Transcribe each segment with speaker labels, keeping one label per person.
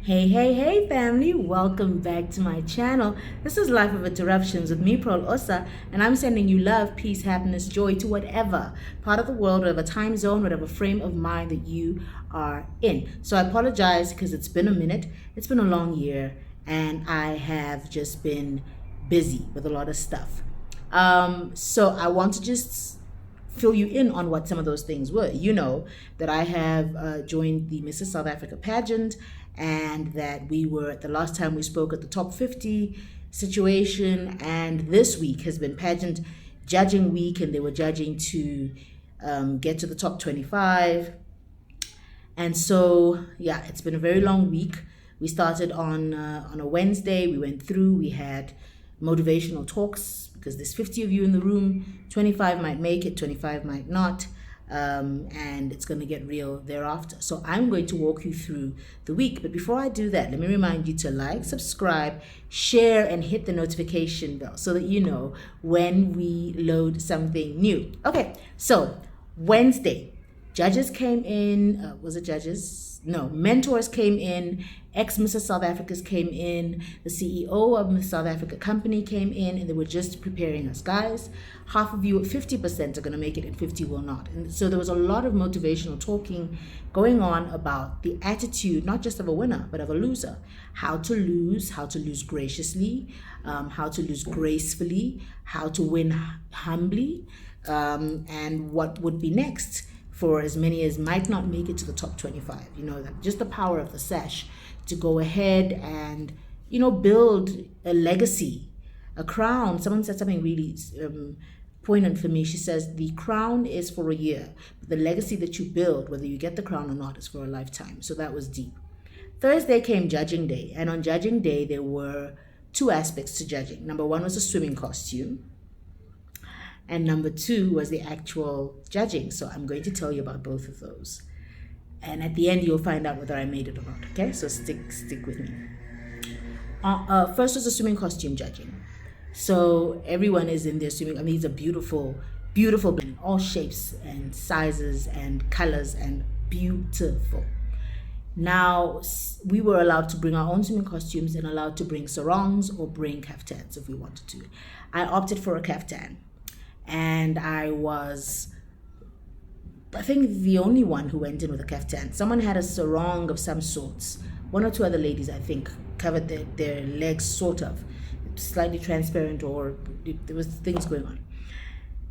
Speaker 1: Hey, family, welcome back to my channel. This is Life of Interruptions with me, Pearl Osa, and I'm sending you love, peace, happiness, joy to whatever part of the world, whatever time zone, whatever frame of mind that you are in. So I apologize because it's been a minute, it's been a long year, and I have just been busy with a lot of stuff. So I want to just fill you in on what some of those things were. You know that I have joined the Mrs. South Africa pageant, and that we were, at the last time we spoke, at the top 50 situation, and this week has been pageant judging week, and they were judging to get to the top 25. And so, yeah, it's been a very long week. We started on a Wednesday. We went through. We had motivational talks because there's 50 of you in the room. 25 might make it, 25 might not. And it's going to get real thereafter. So I'm going to walk you through the week. But before I do that, let me remind you to like, subscribe, share, and hit the notification bell so that you know when we load something new. Okay, so Wednesday, judges came in. Was it judges? No, mentors came in. Ex-Mrs. South Africa's came in. The CEO of Miss South Africa company came in, and they were just preparing us. Guys, half of you, 50% are going to make it and 50 will not. And so there was a lot of motivational talking going on about the attitude, not just of a winner, but of a loser. How to lose graciously, how to lose gracefully, how to win humbly, and what would be next for as many as might not make it to the top 25. You know, that just the power of the sash to go ahead and, you know, build a legacy, a crown. Someone said something really poignant for me. She says, the crown is for a year, but the legacy that you build, whether you get the crown or not, is for a lifetime. So that was deep. Thursday came judging day, and on judging day, there were two aspects to judging. Number one was a swimming costume, and number two was the actual judging. So I'm going to tell you about both of those. And at the end, you'll find out whether I made it or not. Okay, so stick with me. First was the swimming costume judging. So everyone is in their swimming. I mean, these are beautiful, beautiful, all shapes and sizes and colors, and beautiful. Now, we were allowed to bring our own swimming costumes and allowed to bring sarongs or bring kaftans if we wanted to. I opted for a kaftan, and I think the only one who went in with a kaftan. Someone had a sarong of some sorts. One or two other ladies, I think, covered their legs, sort of. Slightly transparent, or there was things going on.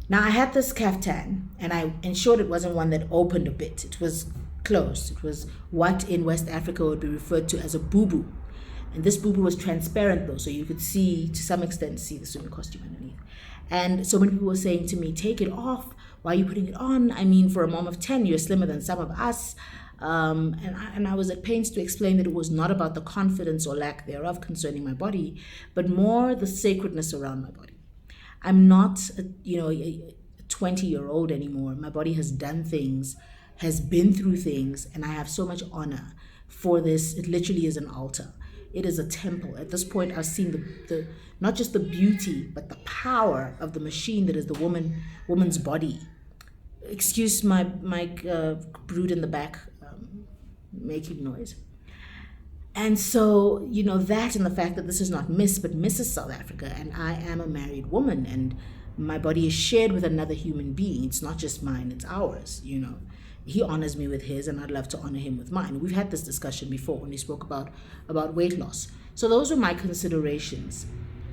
Speaker 1: Now, I had this kaftan, and I ensured it wasn't one that opened a bit. It was closed. It was what in West Africa would be referred to as a bubu. And this bubu was transparent, though, so you could see, to some extent, see the swimming costume underneath. And so many people were saying to me, take it off. Why are you putting it on? I mean, for a mom of 10, you're slimmer than some of us. And I was at pains to explain that it was not about the confidence or lack thereof concerning my body, but more the sacredness around my body. I'm not, a 20-year-old anymore. My body has done things, has been through things, and I have so much honor for this. It literally is an altar. It is a temple. At this point, I've seen the not just the beauty, but the power of the machine that is the woman's body. Excuse my brood in the back making noise. And so, that, and the fact that this is not Miss, but Mrs. South Africa, and I am a married woman, and my body is shared with another human being. It's not just mine, it's ours, He honors me with his, and I'd love to honor him with mine. We've had this discussion before when we spoke about weight loss. So those were my considerations.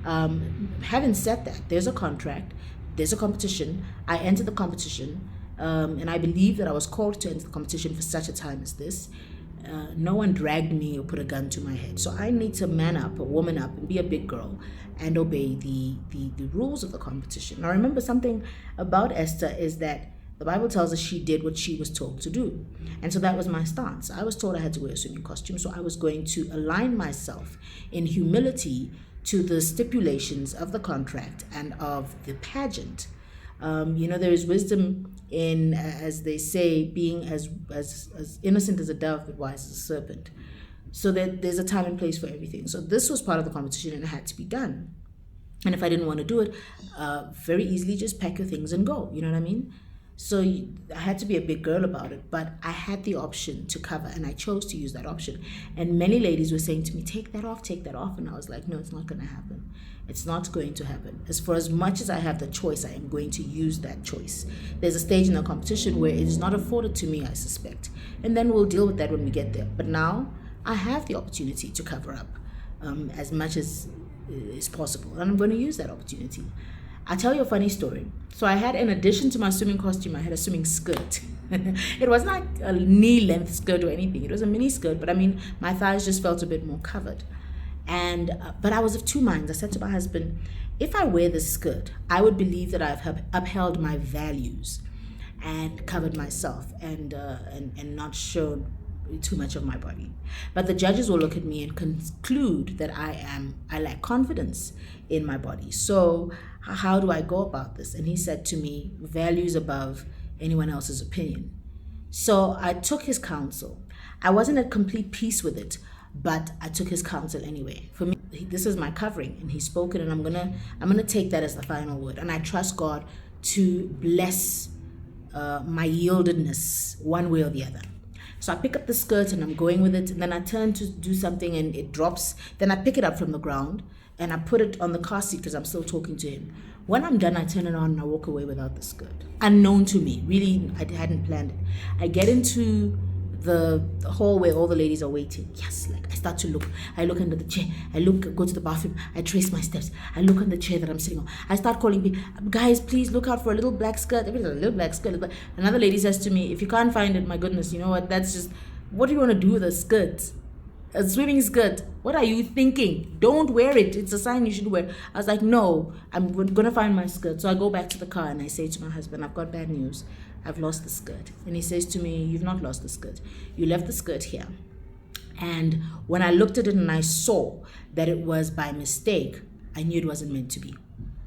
Speaker 1: Having said that, there's a contract, there's a competition. I entered the competition, and I believe that I was called to enter the competition for such a time as this. No one dragged me or put a gun to my head. So I need to man up, or woman up, and be a big girl and obey the rules of the competition. Now, remember, something about Esther is that the Bible tells us she did what she was told to do. And so that was my stance. I was told I had to wear a swimming costume, so I was going to align myself in humility to the stipulations of the contract and of the pageant. There is wisdom in, as they say, being as innocent as a dove, but wise as a serpent. So that there's a time and place for everything. So this was part of the competition, and it had to be done. And if I didn't want to do it, very easily just pack your things and go. You know what I mean? So I had to be a big girl about it, but I had the option to cover and I chose to use that option. And many ladies were saying to me, take that off, take that off. And I was like, no, it's not going to happen. It's not going to happen. For as much as I have the choice, I am going to use that choice. There's a stage in the competition where it is not afforded to me, I suspect. And then we'll deal with that when we get there. But now I have the opportunity to cover up as much as is possible. And I'm going to use that opportunity. I'll tell you a funny story. So I had, in addition to my swimming costume, I had a swimming skirt. It was not a knee-length skirt or anything. It was a mini skirt, but I mean, my thighs just felt a bit more covered. And but I was of two minds. I said to my husband, if I wear this skirt, I would believe that I've upheld my values and covered myself and not shown too much of my body. But the judges will look at me and conclude that I lack confidence in my body. So how do I go about this? And he said to me, values above anyone else's opinion. So I took his counsel. I wasn't at complete peace with it, but I took his counsel anyway. For me, this is my covering, and he spoke it, and I'm gonna take that as the final word. And I trust God to bless my yieldedness one way or the other. So I pick up the skirt and I'm going with it, and then I turn to do something and it drops. Then I pick it up from the ground and I put it on the car seat because I'm still talking to him. When I'm done, I turn it on and I walk away without the skirt. Unknown to me, really, I hadn't planned it. I get into the hall where all the ladies are waiting. Yes, like I start to look. I look under the chair. Go to the bathroom. I trace my steps. I look on the chair that I'm sitting on. I start calling people, guys, please look out for a little black skirt. Everybody's a little black skirt. Another lady says to me, if you can't find it, my goodness, you know what? That's just, what do you want to do with a skirt? A swimming skirt. What are you thinking? Don't wear it. It's a sign you should wear. I was like, no, I'm going to find my skirt. So I go back to the car and I say to my husband, I've got bad news. I've lost the skirt. And he says to me, you've not lost the skirt. You left the skirt here. And when I looked at it and I saw that it was by mistake, I knew it wasn't meant to be.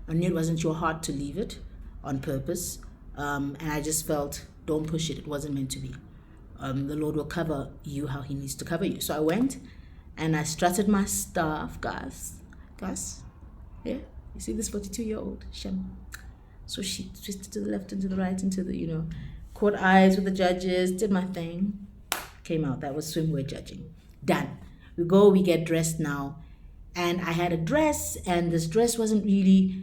Speaker 1: I knew it wasn't your heart to leave it on purpose. And I just felt, don't push it. It wasn't meant to be. The Lord will cover you how he needs to cover you. So I went and I strutted my stuff, guys. Yeah, you see this 42-year-old, Shem. So she twisted to the left and to the right and to the, caught eyes with the judges, did my thing, came out. That was swimwear judging. Done. We get dressed now. And I had a dress, and this dress wasn't really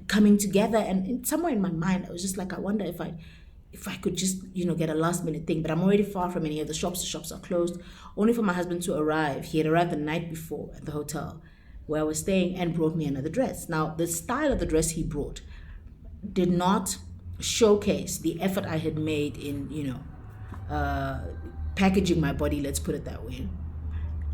Speaker 1: coming together. And somewhere in my mind, I was just like, I wonder if I could just, get a last minute thing. But I'm already far from any of the shops. The shops are closed. Only for my husband to arrive. He had arrived the night before at the hotel where I was staying and brought me another dress. Now, the style of the dress he brought did not showcase the effort I had made in, packaging my body, let's put it that way.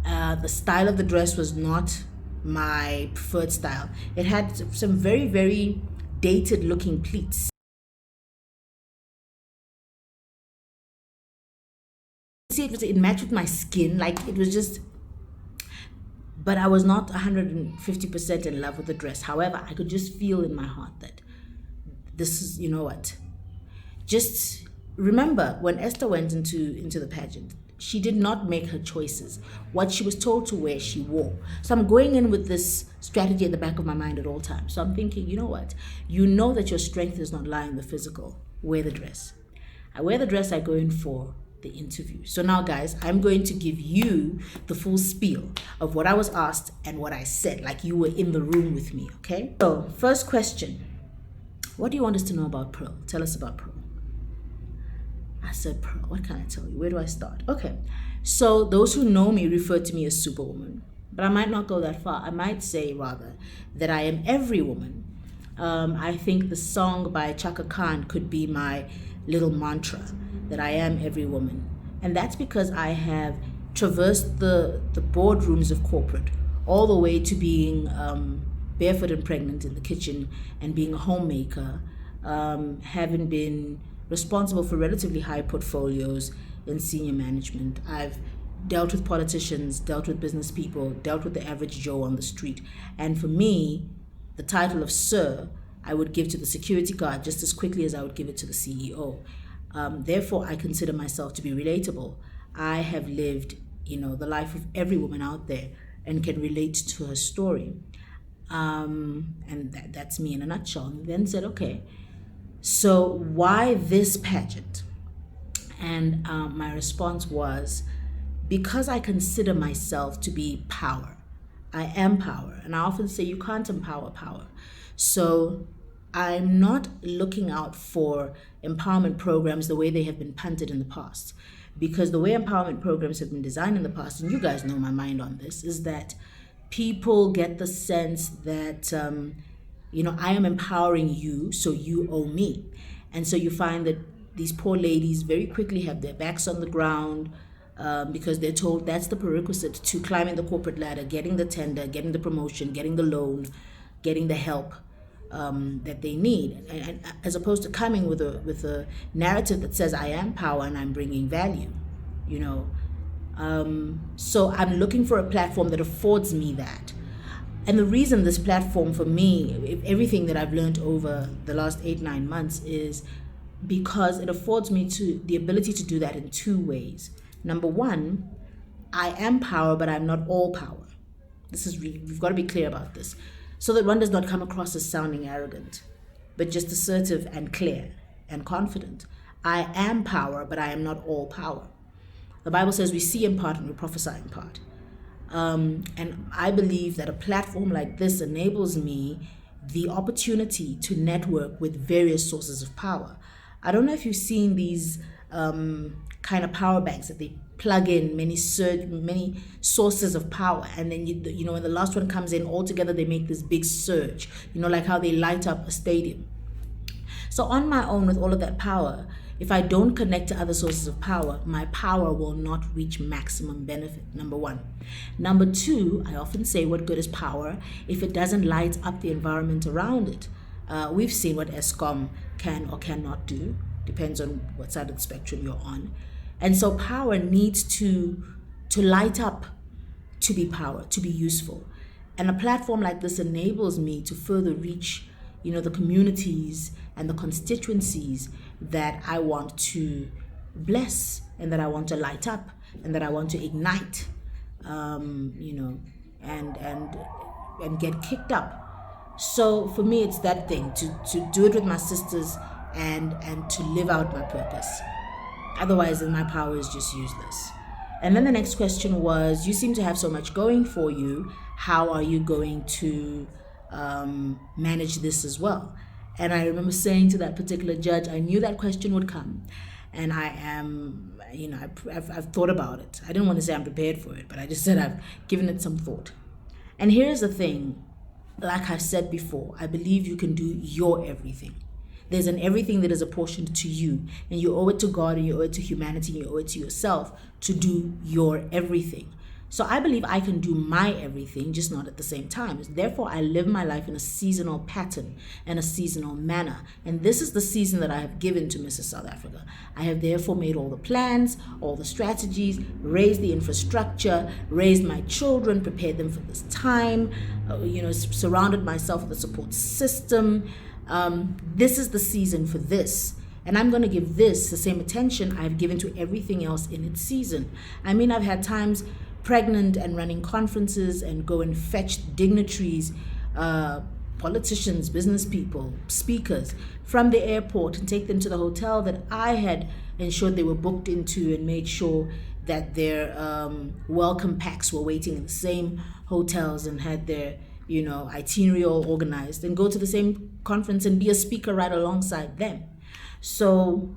Speaker 1: The style of the dress was not my preferred style. It had some very, very dated looking pleats. See, it matched with my skin, like it was just, but I was not 150% in love with the dress. However, I could just feel in my heart that this is, just remember when Esther went into the pageant, she did not make her choices. What she was told to wear, she wore. So I'm going in with this strategy at the back of my mind at all times. So I'm thinking, you know what? You know that your strength does not lie in the physical. Wear the dress. I wear the dress, I go in for the interview. So now, guys, I'm going to give you the full spiel of what I was asked and what I said, like you were in the room with me, okay? So, first question. What do you want us to know about Pearl? Tell us about Pearl. I said, Pearl, what can I tell you? Where do I start? Okay, so those who know me refer to me as Superwoman, but I might not go that far. I might say, rather, that I am every woman. I think the song by Chaka Khan could be my little mantra, that I am every woman. And that's because I have traversed the boardrooms of corporate, all the way to being barefoot and pregnant in the kitchen and being a homemaker, having been responsible for relatively high portfolios in senior management. I've dealt with politicians, dealt with business people, dealt with the average Joe on the street. And for me, the title of Sir, I would give to the security guard just as quickly as I would give it to the CEO. Therefore, I consider myself to be relatable. I have lived, the life of every woman out there and can relate to her story. And that's me in a nutshell. And then said, okay, So why this pageant? And my response was, because I consider myself to be power. I am power. And I often say you can't empower power. So I'm not looking out for empowerment programs the way they have been punted in the past. Because the way empowerment programs have been designed in the past, and you guys know my mind on this, is that people get the sense that, I am empowering you, so you owe me. And so you find that these poor ladies very quickly have their backs on the ground, because they're told that's the prerequisite to climbing the corporate ladder, getting the tender, getting the promotion, getting the loan, getting the help that they need, and as opposed to coming with a narrative that says I am power and I'm bringing value, So I'm looking for a platform that affords me that. And the reason this platform for me, everything that I've learned over the last 8-9 months, is because it affords me the ability to do that in two ways. Number one, I am power, but I'm not all power. We've got to be clear about this, so that one does not come across as sounding arrogant, but just assertive and clear and confident. I am power, but I am not all power. The Bible says we see in part and we prophesy in part. And I believe that a platform like this enables me the opportunity to network with various sources of power. I don't know if you've seen these kind of power banks that they plug in many sources of power, and then when the last one comes in, all together they make this big surge, like how they light up a stadium. So on my own, with all of that power, if I don't connect to other sources of power, my power will not reach maximum benefit, number one. Number two, I often say, what good is power if it doesn't light up the environment around it? We've seen what Eskom can or cannot do, depends on what side of the spectrum you're on. And so power needs to light up to be power, to be useful. And a platform like this enables me to further reach, the communities and the constituencies that I want to bless, and that I want to light up, and that I want to ignite, and get kicked up. So for me, it's that thing, to do it with my sisters and to live out my purpose. Otherwise, then my power is just useless. And then the next question was, you seem to have so much going for you. How are you going to manage this as well? And I remember saying to that particular judge, I knew that question would come. And I am, I've thought about it. I didn't want to say I'm prepared for it, but I just said I've given it some thought. And here's the thing, like I've said before, I believe you can do your everything. There's an everything that is apportioned to you, and you owe it to God, and you owe it to humanity, and you owe it to yourself to do your everything. So I believe I can do my everything, just not at the same time. Therefore, I live my life in a seasonal pattern and a seasonal manner. And this is the season that I have given to Mrs. South Africa. I have therefore made all the plans, all the strategies, raised the infrastructure, raised my children, prepared them for this time, surrounded myself with a support system. This is the season for this. And I'm going to give this the same attention I've given to everything else in its season. I mean, I've had times pregnant and running conferences and go and fetch dignitaries, politicians, business people, speakers from the airport and take them to the hotel that I had ensured they were booked into, and made sure that their welcome packs were waiting in the same hotels and had their itinerary all organized, and go to the same conference and be a speaker right alongside them. So,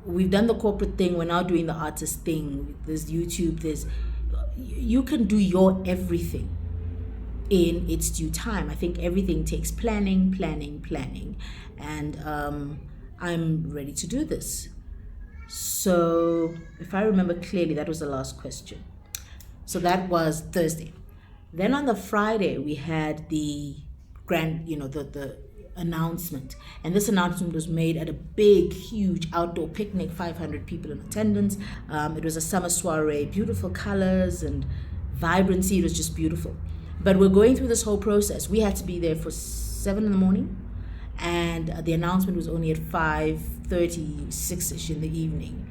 Speaker 1: we've done the corporate thing. We're now doing the artist thing. There's YouTube. You can do your everything in its due time. I think everything takes planning. And I'm ready to do this. So if I remember clearly, that was the last question. So that was Thursday. Then on the Friday, we had the grand, the announcement. And this announcement was made at a big, huge outdoor picnic, 500 people in attendance. It was a summer soiree, beautiful colors and vibrancy. It was just beautiful. But we're going through this whole process. We had to be there for 7 a.m, and the announcement was only at 5:30, 6-ish in the evening.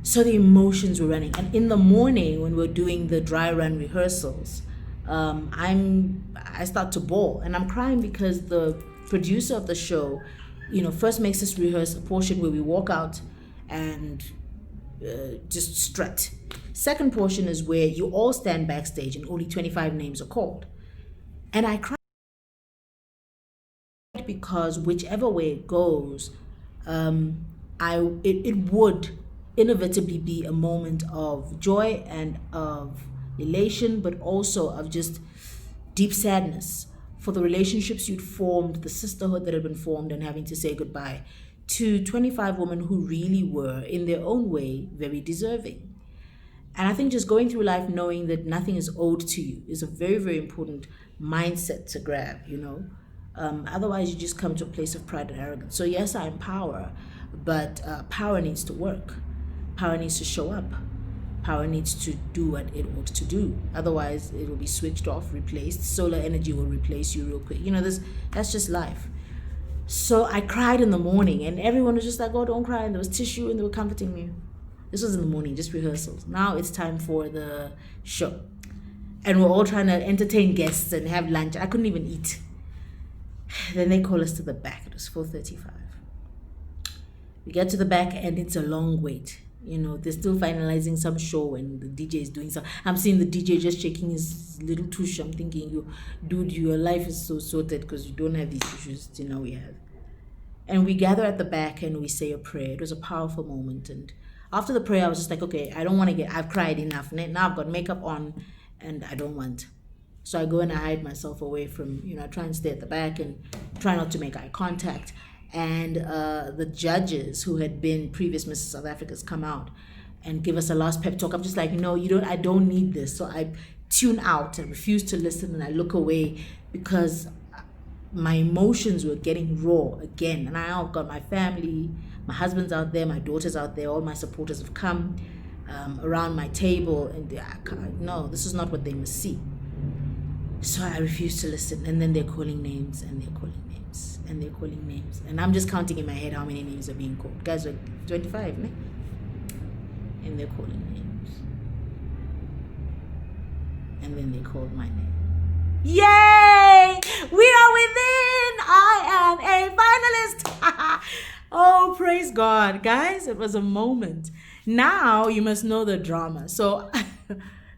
Speaker 1: So the emotions were running. And in the morning, when we're doing the dry run rehearsals, I start to bawl, and I'm crying because the producer of the show, first makes us rehearse a portion where we walk out and just strut. Second portion is where you all stand backstage and only 25 names are called. And I cried because whichever way it goes, it would inevitably be a moment of joy and of elation, but also of just deep sadness for the relationships you'd formed, the sisterhood that had been formed, and having to say goodbye to 25 women who really were, in their own way, very deserving. And I think just going through life knowing that nothing is owed to you is a very, very important mindset to grab, Otherwise, you just come to a place of pride and arrogance. So yes, I'm power, but power needs to work. Power needs to show up. Power needs to do what it ought to do. Otherwise, it will be switched off, replaced. Solar energy will replace you real quick. That's just life. So I cried in the morning, and everyone was just like, "Oh, don't cry." And there was tissue, and they were comforting me. This was in the morning, just rehearsals. Now it's time for the show. And we're all trying to entertain guests and have lunch. I couldn't even eat. Then they call us to the back. It was 4:35. We get to the back, and it's a long wait. They're still finalizing some show, and the DJ is doing some. I'm seeing the DJ just shaking his little tush. I'm thinking, dude, your life is so sorted because you don't have these issues. We have. And we gather at the back and we say a prayer. It was a powerful moment. And after the prayer, I was just like, okay, I don't want to I've cried enough. Now I've got makeup on, and I don't want. So I go and I hide myself away from, I try and stay at the back and try not to make eye contact. And the judges who had been previous Mrs. South Africa's come out and give us a last pep talk. I'm just like, no, I don't need this. So I tune out and refuse to listen, and I look away because my emotions were getting raw again. And I've got my family, my husband's out there, my daughter's out there, all my supporters have come around my table, and no, this is not what they must see. So I refuse to listen, and then they're calling names, and they're calling names, and they're calling names, and I'm just counting in my head how many names are being called. Guys, are 25, ne? And they're calling names, and then they called my name. Yay! We are within! I am a finalist! Oh, praise God. Guys, it was a moment. Now you must know the drama. So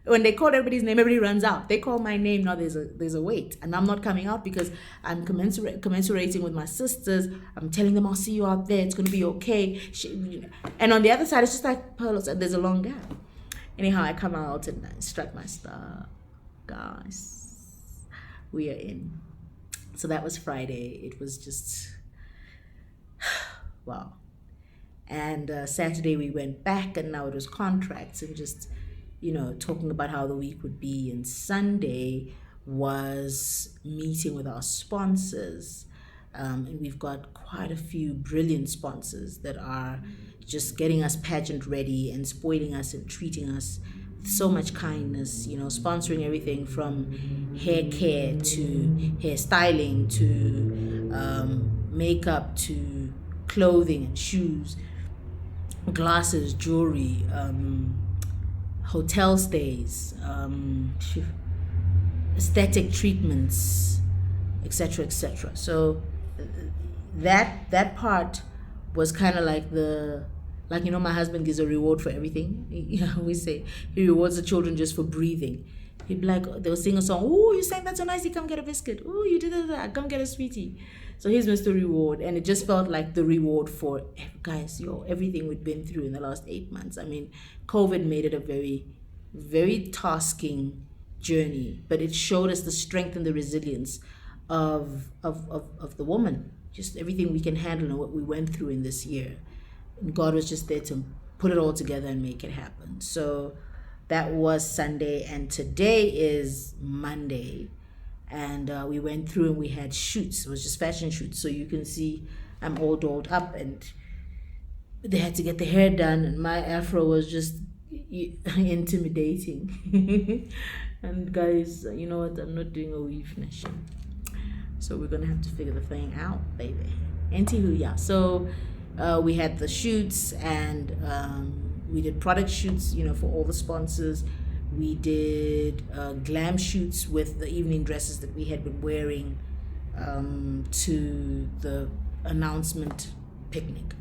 Speaker 1: when they call everybody's name, everybody runs out. They call my name, now there's a wait. And I'm not coming out because I'm commensurating with my sisters. I'm telling them, I'll see you out there. It's going to be okay. And on the other side, it's just like Pearl said, there's a long gap. Anyhow, I come out and I strut my stuff. Guys, we are in. So that was Friday. It was just, wow. And Saturday we went back, and now it was contracts and just, talking about how the week would be. And Sunday was meeting with our sponsors. And we've got quite a few brilliant sponsors that are just getting us pageant ready and spoiling us and treating us with so much kindness, sponsoring everything from hair care to hairstyling to makeup to clothing and shoes, glasses, jewelry, hotel stays, aesthetic treatments, etc., etc. So that part was kind of like my husband gives a reward for everything. We say he rewards the children just for breathing. He'd be like, they'll sing a song, "Oh, you sang that so nicely, come get a biscuit. Oh, you did that, come get a sweetie." So here's Mr. Reward. And it just felt like the reward for, guys, everything we've been through in the last 8 months. I mean, COVID made it a very, very tasking journey, but it showed us the strength and the resilience of the woman, just everything we can handle and what we went through in this year. And God was just there to put it all together and make it happen. So that was Sunday, and today is Monday. And we went through and we had shoots. It was just fashion shoots. So you can see I'm all dolled up, and they had to get the hair done, and my afro was just intimidating. And guys, you know what? I'm not doing a weave nation. So we're going to have to figure the thing out, baby. Anywho, yeah. So we had the shoots, and we did product shoots, for all the sponsors. We did glam shoots with the evening dresses that we had been wearing to the announcement picnic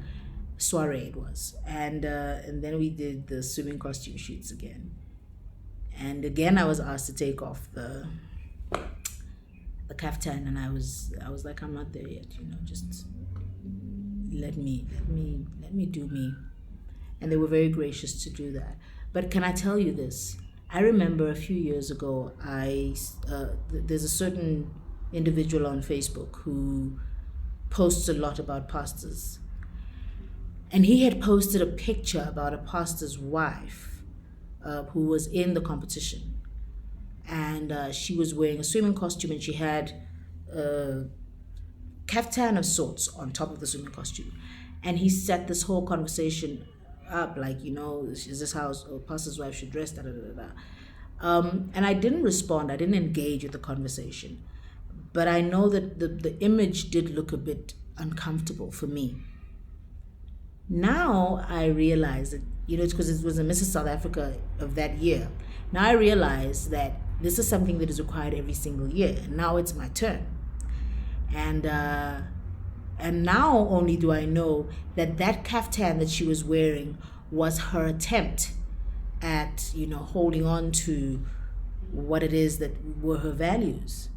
Speaker 1: soiree it was, and then we did the swimming costume shoots again, and again I was asked to take off the kaftan, and I was like, I'm not there yet, just let me do me. And they were very gracious to do that. But can I tell you this? I remember a few years ago, there's a certain individual on Facebook who posts a lot about pastors. And he had posted a picture about a pastor's wife who was in the competition. And she was wearing a swimming costume, and she had a kaftan of sorts on top of the swimming costume. And he set this whole conversation up like, is this how a pastor's wife should dress, da da da da. And I didn't respond. I didn't engage with the conversation. But I know that the image did look a bit uncomfortable for me. Now I realize that, it's because it was a Mrs. South Africa of that year. Now I realize that this is something that is required every single year. And now it's my turn. And now only do I know that kaftan that she was wearing was her attempt at, holding on to what it is that were her values.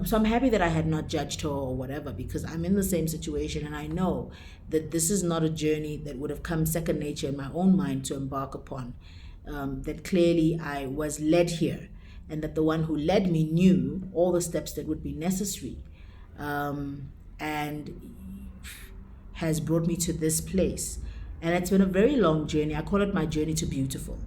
Speaker 1: So I'm happy that I had not judged her or whatever, because I'm in the same situation, and I know that this is not a journey that would have come second nature in my own mind to embark upon. That clearly I was led here, and that the one who led me knew all the steps that would be necessary, and has brought me to this place. And it's been a very long journey. I call it my journey to beautiful,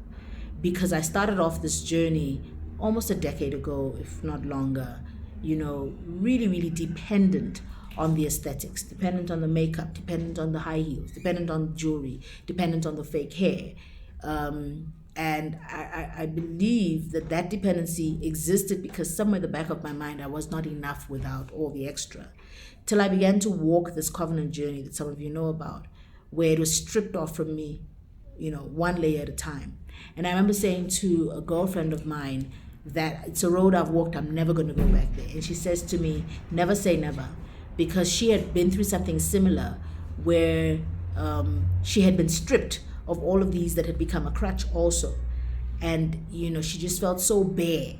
Speaker 1: because I started off this journey almost a decade ago, if not longer, really, really dependent on the aesthetics, dependent on the makeup, dependent on the high heels, dependent on jewelry, dependent on the fake hair. And I believe that dependency existed because somewhere in the back of my mind, I was not enough without all the extra. Till I began to walk this covenant journey that some of you know about, where it was stripped off from me, one layer at a time. And I remember saying to a girlfriend of mine that it's a road I've walked, I'm never going to go back there. And she says to me, never say never, because she had been through something similar where she had been stripped of all of these that had become a crutch also. And, she just felt so bare.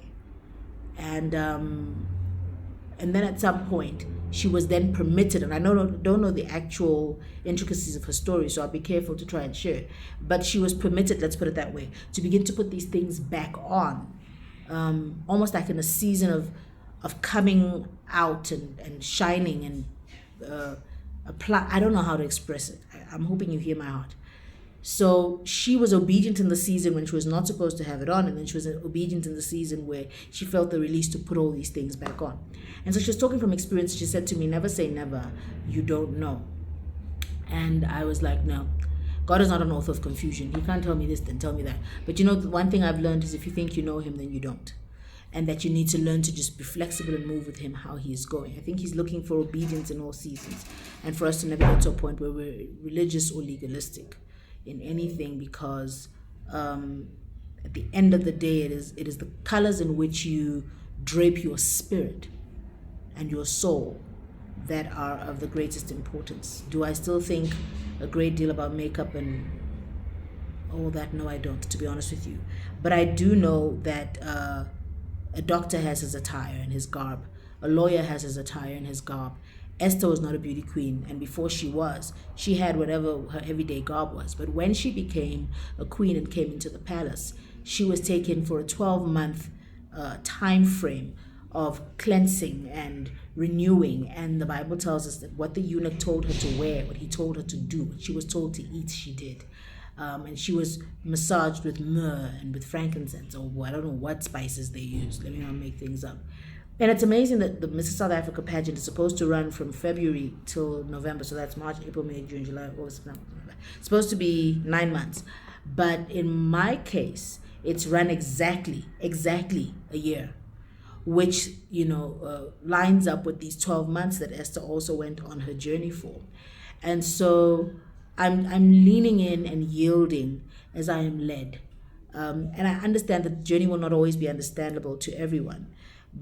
Speaker 1: And then at some point, she was then permitted, and I don't know the actual intricacies of her story, so I'll be careful to try and share it. But she was permitted, let's put it that way, to begin to put these things back on, almost like in a season of coming out and shining and apply. I don't know how to express it. I'm hoping you hear my heart. So she was obedient in the season when she was not supposed to have it on, and then she was obedient in the season where she felt the release to put all these things back on. And so she was talking from experience. She said to me, never say never, you don't know. And I was like, no, God is not an author of confusion. He can't tell me this, then tell me that. But the one thing I've learned is if you think you know him, then you don't. And that you need to learn to just be flexible and move with him how he is going. I think he's looking for obedience in all seasons, and for us to never get to a point where we're religious or legalistic in anything, because at the end of the day, it is the colors in which you drape your spirit and your soul that are of the greatest importance. Do I still think a great deal about makeup and all that? No, I don't, to be honest with you. But I do know that a doctor has his attire and his garb. A lawyer has his attire and his garb. Esther was not a beauty queen, and before she had whatever her everyday garb was. But when she became a queen and came into the palace, she was taken for a 12-month time frame of cleansing and renewing. And the Bible tells us that what the eunuch told her to wear, what he told her to do, what she was told to eat, she did. And she was massaged with myrrh and with frankincense, or I don't know what spices they used. Let me not make things up. And it's amazing that the Mrs. South Africa pageant is supposed to run from February till November. So that's March, April, May, June, July, August, September. It's supposed to be 9 months. But in my case, it's run exactly a year, which, lines up with these 12 months that Esther also went on her journey for. And so I'm leaning in and yielding as I am led. And I understand that the journey will not always be understandable to everyone,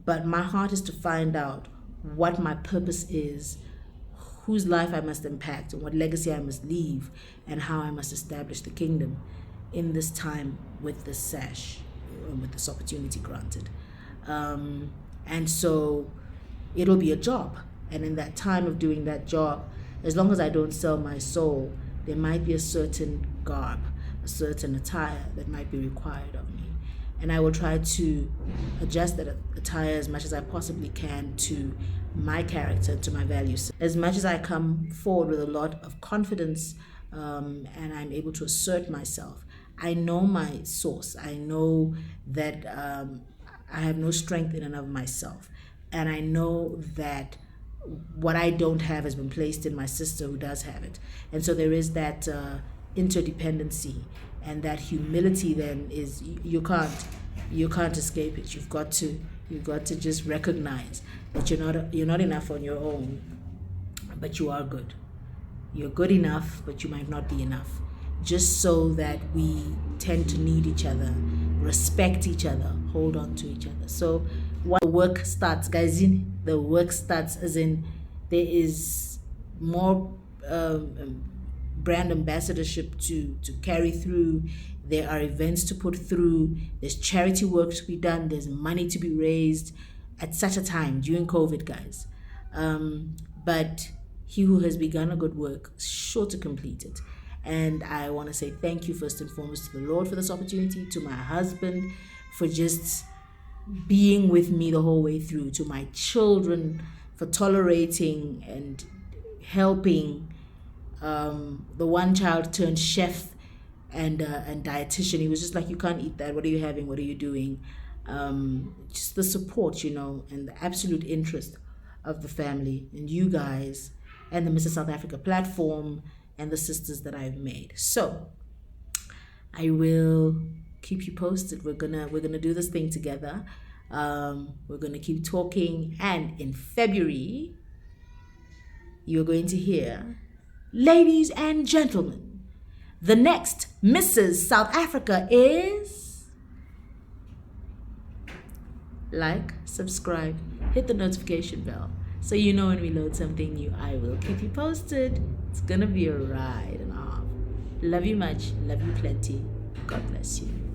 Speaker 1: but my heart is to find out what my purpose is, whose life I must impact, and what legacy I must leave, and how I must establish the kingdom in this time with this sash, with this opportunity granted. And so it'll be a job. And in that time of doing that job, as long as I don't sell my soul, there might be a certain garb, a certain attire that might be required of me. And I will try to adjust that attire as much as I possibly can to my character, to my values. As much as I come forward with a lot of confidence, and I'm able to assert myself, I know my source. I know that I have no strength in and of myself. And I know that what I don't have has been placed in my sister who does have it. And so there is that interdependency, and that humility then is you can't escape it. You've got to just recognize that you're not enough on your own, but you are good. You're good enough, but you might not be enough. Just so that we tend to need each other, respect each other, hold on to each other. So when the work starts, guys, the work starts as in there is more brand ambassadorship to carry through. There are events to put through. There's charity work to be done. There's money to be raised at such a time during COVID, guys. But he who has begun a good work is sure to complete it. And I want to say thank you first and foremost to the Lord for this opportunity, to my husband for just being with me the whole way through, to my children for tolerating and helping. The one child turned chef and dietitian. He was just like, you can't eat that. What are you having? What are you doing? Just the support, and the absolute interest of the family and you guys and the Mr. South Africa platform and the sisters that I've made. So I will keep you posted. We're gonna do this thing together. We're gonna keep talking, and in February you're going to hear, ladies and gentlemen, the next Mrs. South Africa is. Like, subscribe, hit the notification bell so you know when we load something new. I will keep you posted. It's gonna be a ride and a half. Love you much, love you plenty. God bless you.